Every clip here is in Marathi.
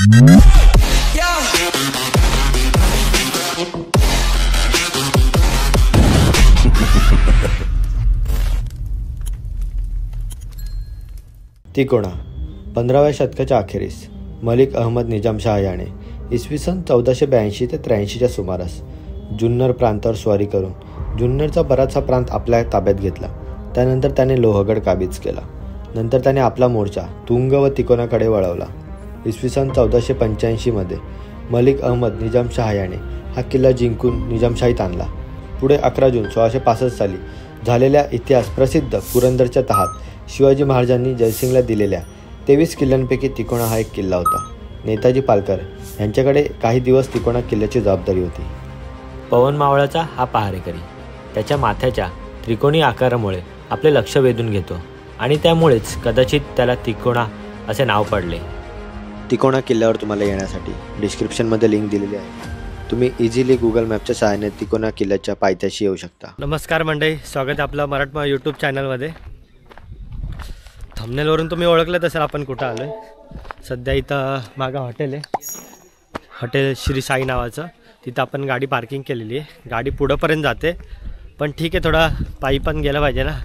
तिकोणा 15व्या शतकाच्या अखेरीस मलिक अहमद निजामशाह याने इसवी सन 1482 ते 83च्या सुमारास जुन्नर प्रांतावर स्वारी करून जुन्नरचा बराचसा प्रांत आपल्या ताब्यात घेतला. त्यानंतर त्याने लोहगड काबीज केला. नंतर त्याने आपला मोर्चा तुंग व तिकोणाकडे वळवला. इसवी सन 1485मध्ये मलिक अहमद निजामशाह याने हा किल्ला जिंकून निजामशाहीत आणला. पुढे 11 जून 1665 साली झालेल्या इतिहास प्रसिद्ध पुरंदरच्या तहात शिवाजी महाराजांनी जयसिंगला दिलेल्या 23 किल्ल्यांपैकी तिकोणा हा एक किल्ला होता. नेताजी पालकर यांच्याकडे काही दिवस तिकोणा किल्ल्याची जबाबदारी होती. पवन मावळाचा हा पहारेकरी त्याच्या माथ्याच्या त्रिकोणी आकारामुळे आपले लक्ष वेधून घेतो आणि त्यामुळेच कदाचित त्याला तिकोणा असे नाव पडले. तिकोणा किल्ल्यावर तुम्हाला येण्यासाठी डिस्क्रिप्शनमध्ये लिंक दिलेली आहे. तुम्ही इझिली गुगल मॅपच्या सहाय्याने तिकोणा किल्ल्याच्या पायथ्याशी येऊ शकता. नमस्कार मंडळी, स्वागत आहे आपलं मराठमा यूट्यूब चॅनलमध्ये. थंबनेलवरून तुम्ही ओळखलं असेल आपण कुठं आलो आहे. सध्या इथं मागं हॉटेल आहे, हॉटेल श्री साई नावाचं. तिथं आपण गाडी पार्किंग केलेली आहे. गाडी पुढंपर्यंत जाते, पण ठीक आहे, थोडा पायी पण गेला पाहिजे ना,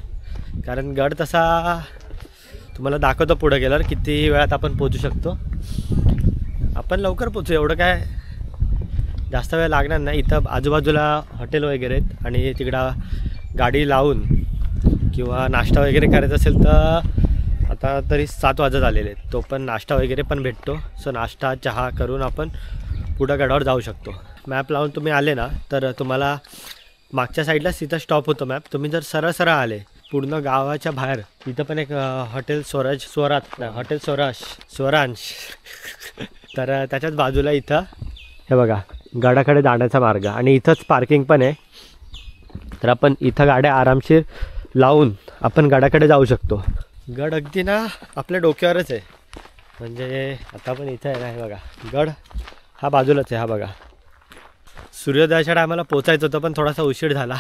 कारण गड तसा तुम्हाला दाखवतो पुढं गेल्यावर किती वेळात आपण पोचू शकतो. आपण लवकर पोचू, एवढं काय जास्त वेळ लागणार नाही. इथं आजूबाजूला हॉटेल वगैरे आहेत आणि तिकडं गाडी लावून किंवा नाश्ता वगैरे करायचा असेल तर आता तरी 7 वाजत आलेले आहेत, तो पण नाश्ता वगैरे पण भेटतो. सो नाश्ता चहा करून आपण पुढं गडावर जाऊ शकतो. मॅप लावून तुम्ही आले ना तर तुम्हाला मागच्या साईडलाच तिथं स्टॉप होतो मॅप. तुम्ही जर सरळ सरळ आले पूर्ण गावाच्या बाहेर, तिथं पण एक हॉटेल हॉटेल स्वरांश तर त्याच्याच बाजूला इथं हे बघा गडाकडे जाण्याचा मार्ग आणि इथंच पार्किंग पण आहे. तर आपण इथं गाड्या आरामशीर लावून आपण गडाकडे जाऊ शकतो. गड अगदी ना आपल्या डोक्यावरच आहे, म्हणजे आता पण इथं आहे ना, हे बघा गड हा बाजूलाच आहे. हा बघा सूर्योदयाच्या टायमाला पोचायचं होतं पण थोडासा उशीर झाला.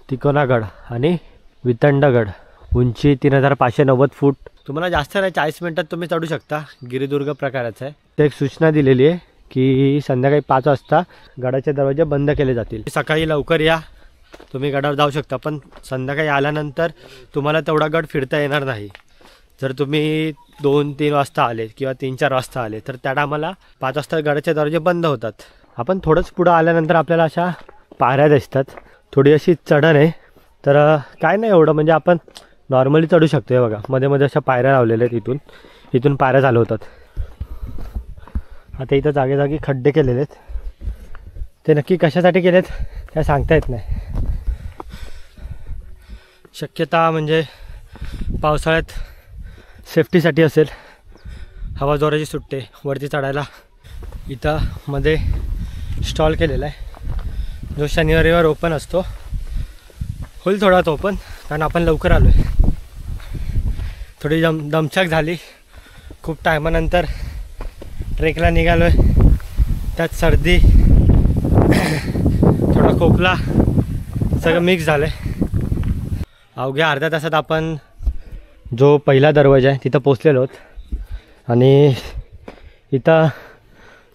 तिकोणागड आणि वितंडगड, उंची 3590 फूट. तुम्हाला जास्त नाही 40 मिनटात तुम्ही चढू शकता. गिरिदुर्ग प्रकाराचं आहे. ते एक सूचना दिलेली आहे की संध्याकाळी 5 वाजता गडाचे दरवाजे बंद केले जातील. सकाळी लवकर या, तुम्ही गडावर जाऊ शकता, पण संध्याकाळी आल्यानंतर तुम्हाला तेवढा गड फिरता येणार नाही. जर तुम्ही 2-3 वाजता आले किंवा 3-4 वाजता आले तर त्या टायमाला 5 वाजता गडाचे दरवाजे बंद होतात. आपण थोडंच पुढं आल्यानंतर आपल्याला अशा पायऱ्या दिसतात. थोडी अशी चढण आहे, तर काय नाही एवढं, म्हणजे आपण नॉर्मली चढू शकतो. हे बघा मध्ये मध्ये अशा पायऱ्या लावलेल्या आहेत, इथून पायऱ्या चालू होतात. आता इथं जागेजागी खड्डे केलेले आहेत, ते नक्की कशासाठी केलेत काय सांगता येत नाही. शक्यता म्हणजे पावसाळ्यात सेफ्टीसाठी असेल. हवा जोराची सुटते वरती चढायला. इथं मध्ये स्टॉल केलेला आहे जो शनिवार रविवार ओपन असतो. होईल थोडाच ओपन, कारण आपण लवकर आलो आहे. थोडी दमछाक झाली, खूप टायमानंतर ट्रेकला निघालो आहे. त्यात सर्दी, थोडा खोकला, सगळं मिक्स झालं आहे. अवघ्या अर्ध्या तासात आपण जो पहिला दरवाजा आहे तिथं पोचलेलो आहोत आणि इथं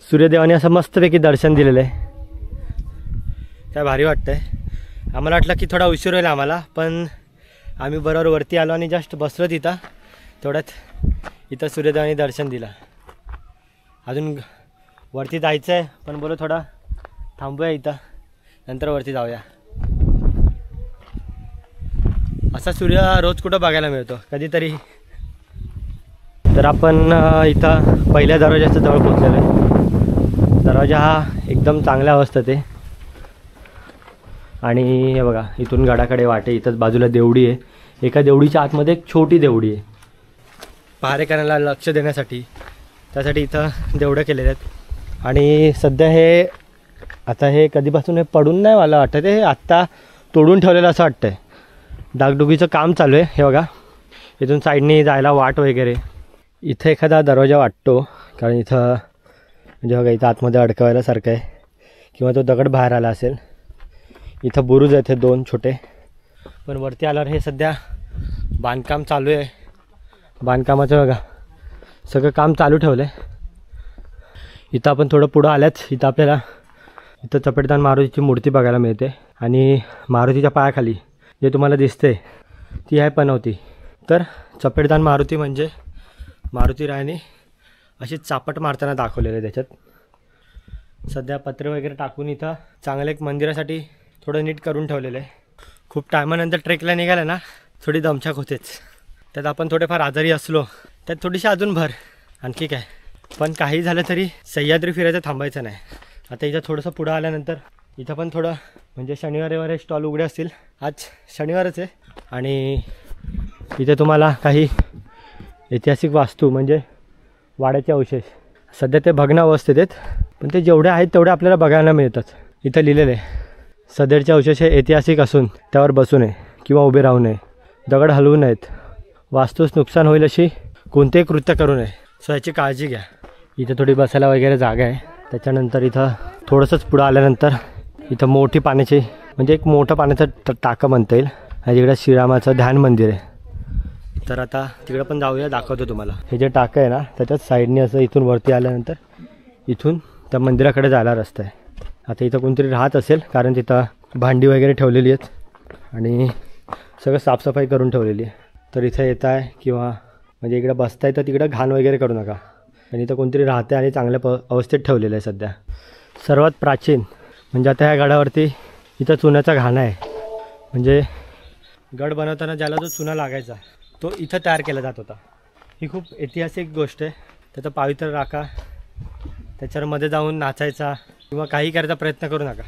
सूर्यदेवाने असं मस्तपैकी दर्शन दिलेलं आहे. काय भारी वाटतं आहे. आम्हाला वाटलं की थोडा उशीर होईल आम्हाला, पण आम्ही बरोबर वरती आलो आणि जस्ट बसलो तिथं. तेवढ्यात इथं सूर्यदेवाने दर्शन दिलं. अजून वरती जायचं आहे, पण बोलो थोडा थांबूया इथं, नंतर वरती जाऊया. असा सूर्य रोज कुठं बघायला मिळतो, कधीतरी. तर आपण इथं पहिल्या दरवाजाच्या जवळ पोचलेलो आहे. दरवाजा हा एकदम चांगल्या अवस्थेत आहे आणि हे बघा इथून गडाकडे वाटे. इथंच बाजूला देवडी आहे. एका देवडीच्या आतमध्ये एक छोटी देवडी आहे, पहारेकऱ्यांना लक्ष देण्यासाठी. त्यासाठी इथं देवडं केलेले आहेत. आणि सध्या हे कधीपासून हे पडून नाही मला वाटतं, ते आत्ता तोडून ठेवलेलं असं वाटतं आहे. डागडुगीचं काम चालू आहे. हे बघा इथून साईडने जायला वाट वगैरे. इथं एखादा दरवाजा वाटतो, कारण इथं म्हणजे बघा इथं आतमध्ये अडकवायला सारखं आहे किंवा तो दगड बाहेर आला असेल. इथं बुरुज आहेत 2 छोटे. पण वरती आल्यावर हे सध्या बांधकाम चालू आहे. बांधकामाचं बघा सगळं काम चालू ठेवलं आहे. इथं आपण थोडं पुढं आल्याच इथं आपल्याला इथं चपेटदान मारुतीची मूर्ती बघायला मिळते आणि मारुतीच्या पायाखाली जे तुम्हाला दिसते ती आहे पनवती. तर चपेटदान मारुती म्हणजे मारुती रायाने अशी चापट मारताना दाखवलेलं आहे त्याच्यात. सध्या पत्रे वगैरे टाकून इथं चांगलं एक मंदिरासाठी थोडं नीट करून ठेवलेलं आहे. खूप टायमानंतर ट्रेकला निघालं ना थोडी दमछाक होतेच. त्यात आपण थोडेफार आजारी असलो त्यात थोडीशी अजून भर आणखी काय. पण काही झालं तरी सह्याद्री फिरायचं थांबायचं नाही. आता इथं थोडंसं पुढं आल्यानंतर इथं पण थोडं म्हणजे शनिवार रविवारी स्टॉल उघडे असतील. आज शनिवारच आहे आणि इथे तुम्हाला काही ऐतिहासिक वास्तू म्हणजे वाड्याचे अवशेष सध्या ते भग्नावस्थेत आहेत, पण ते जेवढे आहेत तेवढे आपल्याला बघायला मिळतात. इथं लिहिलेलं आहे सध्याचे अवशेष हे ऐतिहासिक असून त्यावर बसू नये किंवा उभे राहू नये, दगड हलवू नयेत, वास्तूस नुकसान होईल अशी कोणतेही कृत्य करू नये. सो याची काळजी घ्या. इथं थोडी बसायला वगैरे जागा आहे. त्याच्यानंतर इथं थोडंसंच पुढं आल्यानंतर इथं मोठी पाण्याची म्हणजे एक मोठं पाण्याचं टाकं म्हणता येईल आणि तिकडे श्रीरामाचं ध्यान मंदिर आहे. तर आता तिकडं पण जाऊया, दाखवतो तुम्हाला. हे जे टाकं आहे ना त्याच्याच साईडने असं इथून वरती आल्यानंतर इथून त्या मंदिराकडे जायला रस्ता आहे. आता इथं कोणतरी राहत असेल कारण तिथं भांडी वगैरे ठेवलेली आहेत आणि सगळं साफसफाई करून ठेवलेली आहे. तर इथं येत आहे किंवा म्हणजे इकडं बसताय तर तिकडं घाण वगैरे करू नका. आणि इथं कोणतरी राहते आणि चांगल्या अवस्थेत ठेवलेलं आहे सध्या. सर्वात प्राचीन म्हणजे आता ह्या गडावरती इथं चुन्याचा घाणा आहे. म्हणजे गड बनवताना ज्याला जो चुना लागायचा तो इथं तयार केला जात होता. ही खूप ऐतिहासिक गोष्ट आहे. त्याचा पवित्र राखा, त्याच्यामध्ये जाऊन नाचायचा किंवा काही करायचा प्रयत्न करू नका.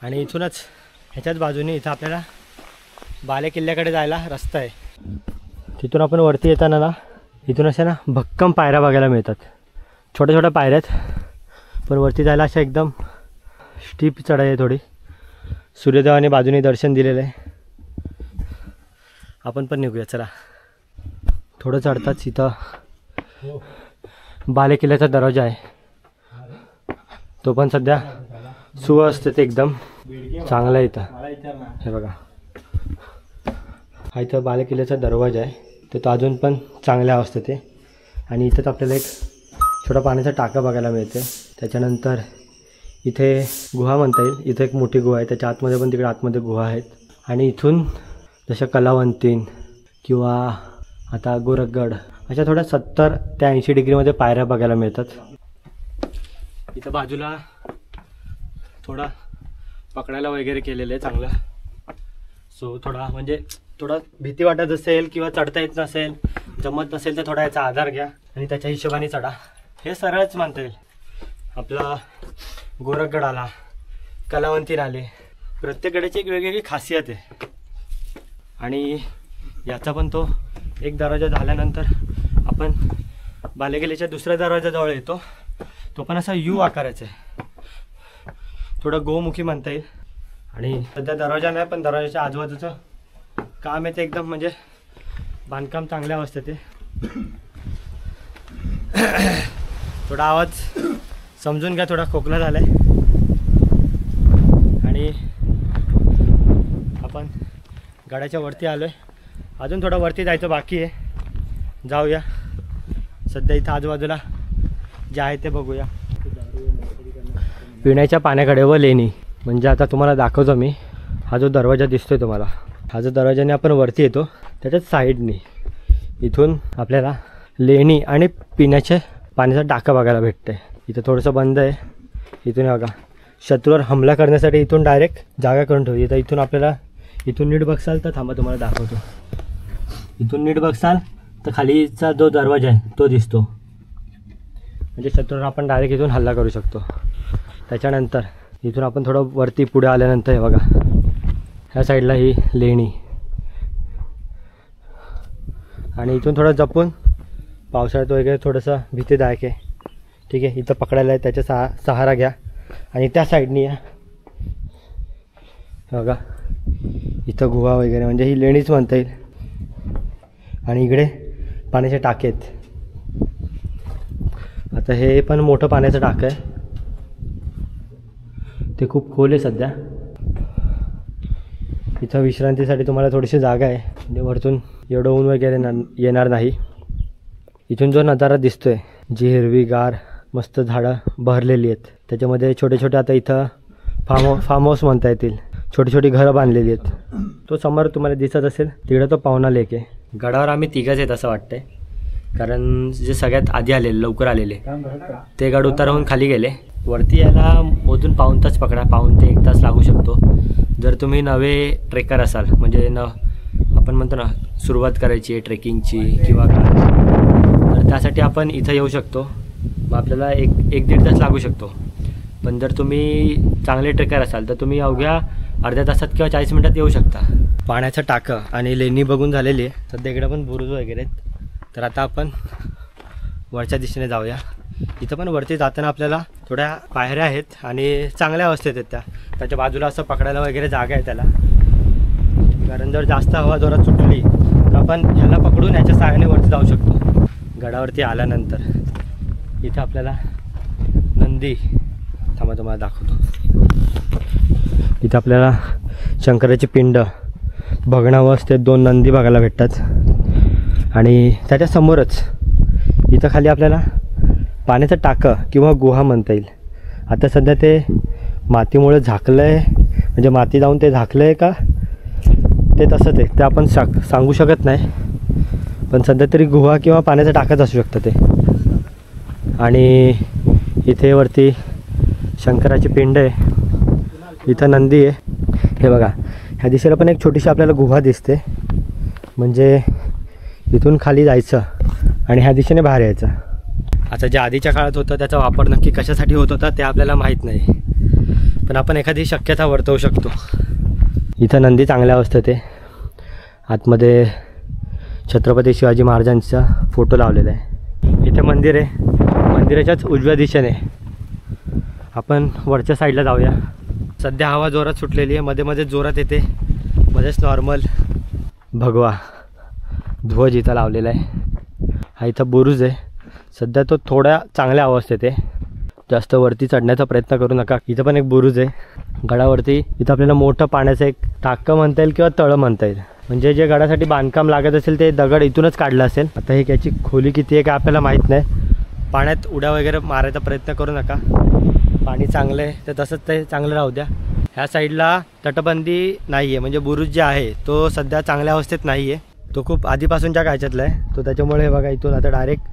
आणि इथूनच ह्याच्याच बाजूने इथं आपल्याला बाले किल्ल्याकडे जायला रस्ता आहे. तिथून आपण वरती येताना ना इथून अशा ना भक्कम पायऱ्या बघायला मिळतात. छोट्या छोट्या पायऱ्या आहेत पण वरती जायला अशा एकदम स्टीप चढाई आहे थोडी. सूर्यदेवाने बाजूने दर्शन दिलेलं आहे. आपण पण निघूया चला. थोडं चढताच इथं बाले किल्ल्याचा दरवाजा आहे. तो पण सध्या सुव्यवस्थित एकदम चांगला आहे. इथं हे बघा हा इथं बाले किल्ल्याचा दरवाजा आहे. तर तो अजून पण चांगल्या अवस्थेत आहे. आणि इथंच आपल्याला एक छोटा पाण्याचा टाका बघायला मिळते. त्याच्यानंतर इथे गुहा म्हणता येईल. इथं एक मोठी गुहा आहे. त्याच्या आतमध्ये पण तिकडे आतमध्ये गुहा आहेत. आणि इथून जशा कलावंतीन किंवा आता गोरखगड अशा थोड्या 70 ते 80 डिग्रीमध्ये पायऱ्या बघायला मिळतात. इथं बाजूला थोडा पकडायला वगैरे केलेलं आहे चांगलं. सो थोडा म्हणजे थोडा भीती वाटत असेल किंवा चढता येत नसेल, जमत नसेल तर थोडा याचा आधार घ्या आणि त्याच्या हिशोबाने चढा. हे सरळच म्हणता येईल. आपला गोरखगड आला, कलावंतीन आले, प्रत्येक गडाची एक वेगवेगळी खासियत आहे. आणि याचा पण तो एक दरवाजा झाल्यानंतर आपण बालेकिल्ल्याच्या दुसऱ्या दरवाजाजवळ येतो. तो पण असा यू आकाराचा आहे, थोडं गोमुखी म्हणता येईल. आणि सध्या दरवाजा नाही पण दरवाजाच्या आजूबाजूचं काम आहे ते एकदम म्हणजे बांधकाम चांगल्या अवस्थेत आहे. थोडा आवाज समजून घ्या, थोडा खोकला झाला आहे. आणि आपण गडाच्या वरती आलो आहे. अजून थोडं वरती जायचं बाकी आहे, जाऊया. सध्या इथं आजूबाजूला जे आहे ते बघूया. पिण्याच्या पाण्याकडे व लेणी म्हणजे आता तुम्हाला दाखवतो मी. हा जो दरवाजा दिसतोय तुम्हाला, हा जो दरवाजाने आपण वरती येतो त्याच्याच साईडनी इथून आपल्याला लेणी आणि पिण्याच्या पाण्याचा टाका बघायला भेटते. इथं थोडंसं बंद आहे. इथून बघा शत्रूवर हमला करण्यासाठी इथून डायरेक्ट जागा करून ठेवली. तर इथून आपल्याला इथून नीट बघसाल तर थांबा तुम्हाला दाखवतो. इथून नीट बघसाल तर खालीचा जो दरवाजा आहे तो दिसतो. म्हणजे शत्रूवर आपण डायरेक्ट इथून हल्ला करू शकतो. त्याच्यानंतर इथून आपण थोडं वरती पुढे आल्यानंतर हे बघा ह्या साईडला ही लेणी. आणि इथून थोडं जपून, पावसाळ्यात वगैरे थोडंसं भीतीदायक आहे. ठीक आहे, इथं पकडायला आहे त्याचा सहारा घ्या. आणि त्या साईडनी या बघा इथं गुहा वगैरे म्हणजे ही लेणीच म्हणता येईल. आणि इकडे पाण्याचे टाके आहेत. आता हे पण मोठं पाण्याचं टाकं आहे, ते खूप खोल आहे सध्या. इथं विश्रांतीसाठी तुम्हाला थोडीशी जागा आहे म्हणजे वरतून एवढं ऊन वगैरे येणार नाही. इथून जो नजारा दिसतोय, जी हिरवीगार मस्त झाडं बहरलेली आहेत, त्याच्यामध्ये छोटे छोटे आता इथं फार्म हाऊस म्हणता येतील, छोटी छोटी घरं बांधलेली आहेत. तो समोर तुम्हाला दिसत असेल तिकडे तो पावना लेक आहे. गडावर आम्ही तिघंच आहेत असं वाटतंय, कारण जे सगळ्यात आधी आलेले लवकर आलेले ते गड उतारवून खाली गेले. वरती यायला मोजून पाऊण तास पकडा, पाऊण ते 1 तास लागू शकतो. जर तुम्ही नवे ट्रेकर असाल, म्हणजे आपण म्हणतो ना सुरुवात करायची आहे ट्रेकिंगची किंवा काय, तर त्यासाठी आपण इथं येऊ शकतो. मग आपल्याला एक दीड तास लागू शकतो. पण जर तुम्ही चांगले ट्रेकर असाल तर तुम्ही अवघ्या अर्ध्या तासात किंवा 40 मिनिटात येऊ शकता. पाण्याचं टाकं आणि लेणी बघून झालेली आहे. सध्या इकडे पण बुरुज वगैरे आहेत. तर आता आपण वरच्या दिशेने जाऊया. इथं पण वरती जाताना आपल्याला थोड्या पायऱ्या आहेत आणि चांगल्या अवस्थेत आहेत त्याच्या बाजूला असं पकडायला वगैरे जागा आहे त्याला. कारण जर जास्त हवा जोरात सुटली तर आपण ह्याला पकडून ह्याच्या सहाय्याने वरती जाऊ शकतो. गडावरती आल्यानंतर इथं आपल्याला नंदी तुम्हाला दाखवतो. इथं आपल्याला शंकराची पिंड भग्नावस्थेत 2 नंदी बघायला भेटतात. आणि त्याच्या समोरच इथं खाली आपल्याला पाण्याचं टाकं किंवा गुहा म्हणता येईल. आता सध्या ते मातीमुळे झाकलं आहे, म्हणजे माती जाऊन ते झाकलं आहे का ते तसंच आहे ते आपण सांगू शकत नाही. पण सध्या तरी गुहा किंवा पाण्याचं टाकंच असू शकतं ते. आणि इथे वरती शंकराची पिंड आहे, इथं नंदी आहे. हे बघा, ह्या दिशेला पण एक छोटीशी आपल्याला गुहा दिसते. म्हणजे इथून खाली जायचं आणि ह्या दिशेने बाहेर यायचं. आता जे आधीच्या काळात होतं त्याचा वापर नक्की कशासाठी होत होता ते आपल्याला माहीत नाही, पण आपण एखादी शक्यता वर्तवू शकतो. इथं नंदी चांगल्या अवस्थेत आहे. आतमध्ये छत्रपती शिवाजी महाराजांचा फोटो लावलेला आहे. इथे मंदिर आहे. मंदिराच्याच उजव्या दिशेने आपण वरच्या साईडला जाऊया. सध्या हवा जोरात सुटलेली आहे, मध्ये मध्ये जोरात येते, मध्येच नॉर्मल. भगवा ध्वज इथं लावलेला आहे. हा इथं बुरुज आहे. सध्या तो थोड्या चांगल्या अवस्थेत आहे. जास्त वरती चढण्याचा प्रयत्न करू नका. इथं पण एक बुरुज आहे गडावरती. इथं आपल्याला मोठं पाण्याचं एक टाकं म्हणता येईल किंवा तळं म्हणता येईल. म्हणजे जे गडासाठी बांधकाम लागत असेल ते दगड इथूनच काढलं असेल. आता हे याची खोली किती आहे काय आपल्याला माहीत नाही. पाण्यात उड्या वगैरे मारायचा प्रयत्न करू नका. पाणी चांगलं आहे तर तसंच ते चांगलं राहू द्या. ह्या साईडला तटबंदी नाही आहे, म्हणजे बुरुज जे आहे तो सध्या चांगल्या अवस्थेत नाही आहे. तो खूप आधीपासूनच्या काळातला आहे तो. त्याच्यामुळे हे बघा इथून आता डायरेक्ट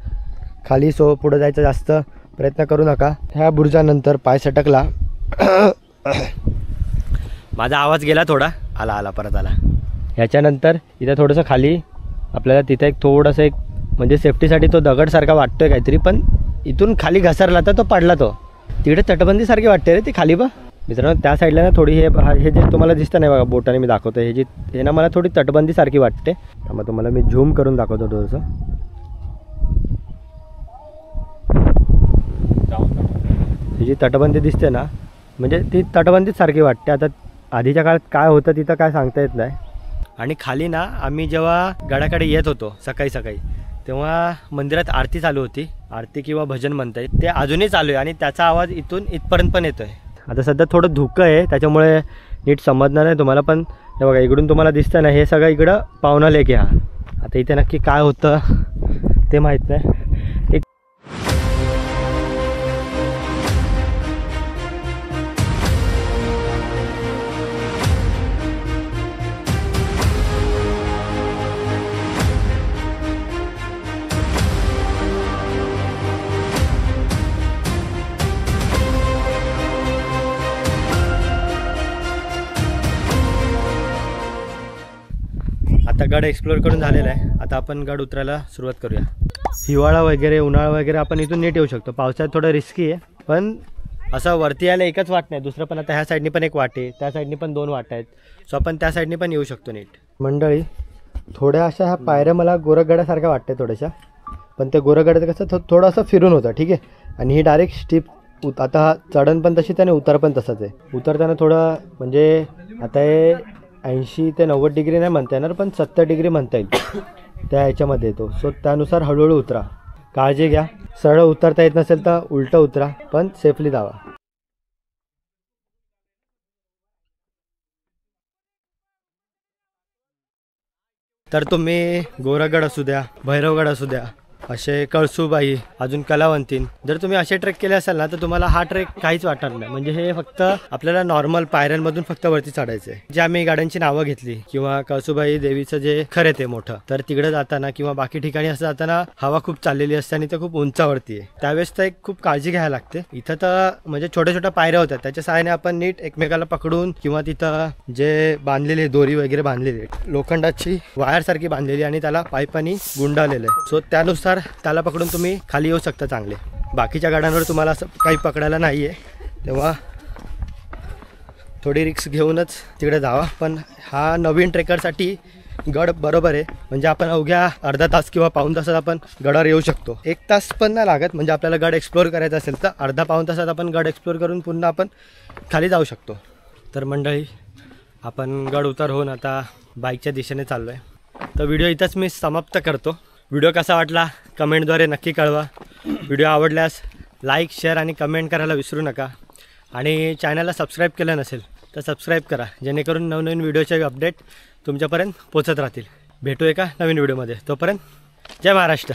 खाली पुढं जायचा जास्त प्रयत्न करू नका. ह्या बुरुजानंतर पाय सटकला. माझा आवाज गेला थोडा, आला परत आला. ह्याच्यानंतर इथं थोडंसं खाली आपल्याला तिथे एक थोडंसं एक म्हणजे सेफ्टीसाठी तो दगडसारखा वाटतोय काहीतरी, पण इथून खाली घसरला तर तो पडला. तो तिकडे तटबंदीसारखी वाटते रे ती खाली. मित्रांनो त्या साईडला ना थोडी हे जे तुम्हाला दिसतं नाही बघा बोटाने मी दाखवतो, हे ना मला थोडी तटबंदीसारखी वाटते. त्यामुळे तुम्हाला मी झूम करून दाखवतो थोडंसं. ही जी तटबंदी दिसते ना, म्हणजे ती तटबंदीच सारखी वाटते. आता आधीच्या काळात काय होतं तिथं काय सांगता येत नाही. आणि खाली ना आम्ही जेव्हा गडाकडे येत होतो सकाळी सकाळी, तेव्हा मंदिरात आरती चालू होती. आरती किंवा भजन म्हणता येईल, ते अजूनही चालू आहे आणि त्याचा आवाज इथून इथपर्यंत पण येतो आहे. आता सध्या थोडं धुकं आहे त्याच्यामुळे नीट समजणार नाही तुम्हाला, पण हे बघा इकडून तुम्हाला दिसतं ना, हे सगळं इकडं पावना लेक आहे हा. आता इथे नक्की काय होतं ते माहीत नाही. आता गड एक्सप्लोअर करून झालेला आहे. आता आपण गड उतरायला सुरुवात करूया. हिवाळा वगैरे उन्हाळा वगैरे आपण इथून नीट येऊ शकतो. पावसाळ्यात थोडं रिस्की आहे, पण असं वरती यायला एकच वाट नाही, दुसरं पण आता ह्या साईडनी पण एक वाट आहे, त्या साईडनी पण 2 वाटा आहेत. सो आपण त्या साईडनी पण येऊ शकतो नीट. मंडळी थोड्या अशा ह्या पायऱ्या मला गोरखगडासारख्या वाटते थोड्याशा, पण ते गोरखगडाचं कसं थोडं असं फिरून होतं ठीक आहे. आणि ही डायरेक्ट स्टीप आता चढण पण तशीच आहे आणि उतार पण तसंच आहे. उतरताना थोडं म्हणजे आता हे 80 ते 90 डिग्री नाही म्हणता येणार, पण 70 डिग्री म्हणता येईल त्या ह्याच्यामध्ये येतो. सो त्यानुसार हळूहळू उतरा, काळजी घ्या. सरळ उतरता येत नसेल तर उलटं उतरा, पण सेफली जावा. तर तुम्ही गोरखगड असू द्या, भैरवगड असू द्या, असे कळसूबाई, अजून कलावंतीन. जर तुम्ही असे ट्रेक केले असाल ना तर तुम्हाला हा ट्रेक काहीच वाटणार नाही. म्हणजे हे फक्त आपल्याला नॉर्मल पायऱ्यांमधून फक्त वरती चढायचं आहे. जे आम्ही गाड्यांची नावं घेतली किंवा कळसूबाई देवीचं जे खरे ते मोठं, तर तिकडे जाताना किंवा बाकी ठिकाणी असं जाताना हवा खूप चाललेली असते आणि ते खूप उंचावरती आहे. त्यावेळेस तर एक खूप काळजी घ्यायला लागते. इथं तर म्हणजे छोट्या छोट्या पायऱ्या होत्या, त्याच्या सहाय्याने आपण नीट एकमेकाला पकडून किंवा तिथं जे बांधलेली दोरी वगैरे बांधलेली लोखंडाची वायर सारखी बांधलेली आणि त्याला पाईपानी गुंडाळलेलं आहे. सो त्यानुसार त्याला पकडून तुम्ही खाली येऊ शकता चांगले. बाकीच्या गाड्यांवर तुम्हाला असं काही पकडायला नाही आहे, तेव्हा थोडी रिक्स घेऊनच तिकडे जावा. पण हा नवीन ट्रेकरसाठी गड बरोबर आहे. म्हणजे आपण अवघ्या अर्धा तास किंवा पाऊण तासात आपण गडावर येऊ शकतो. 1 तास पण नाही लागत. म्हणजे आपल्याला गड एक्सप्लोअर करायचा असेल तर अर्धा पाऊण तासात आपण गड एक्सप्लोअर करून पुन्हा आपण खाली जाऊ शकतो. तर मंडळी, आपण गड उतार होऊन आता बाईकच्या दिशेने चाललो आहे. तर व्हिडिओ इथंच मी समाप्त करतो. व्हिडिओ कसा वाटला कमेंटद्वारे नक्की कळवा. व्हिडिओ आवडल्यास लाईक, शेअर आणि कमेंट करायला विसरू नका. आणि चॅनलला सबस्क्राईब केलं नसेल तर सबस्क्राईब करा, जेणेकरून नवनवीन व्हिडिओचे अपडेट तुमच्यापर्यंत पोचत राहतील. भेटू एका नवीन व्हिडिओमध्ये. तोपर्यंत जय महाराष्ट्र.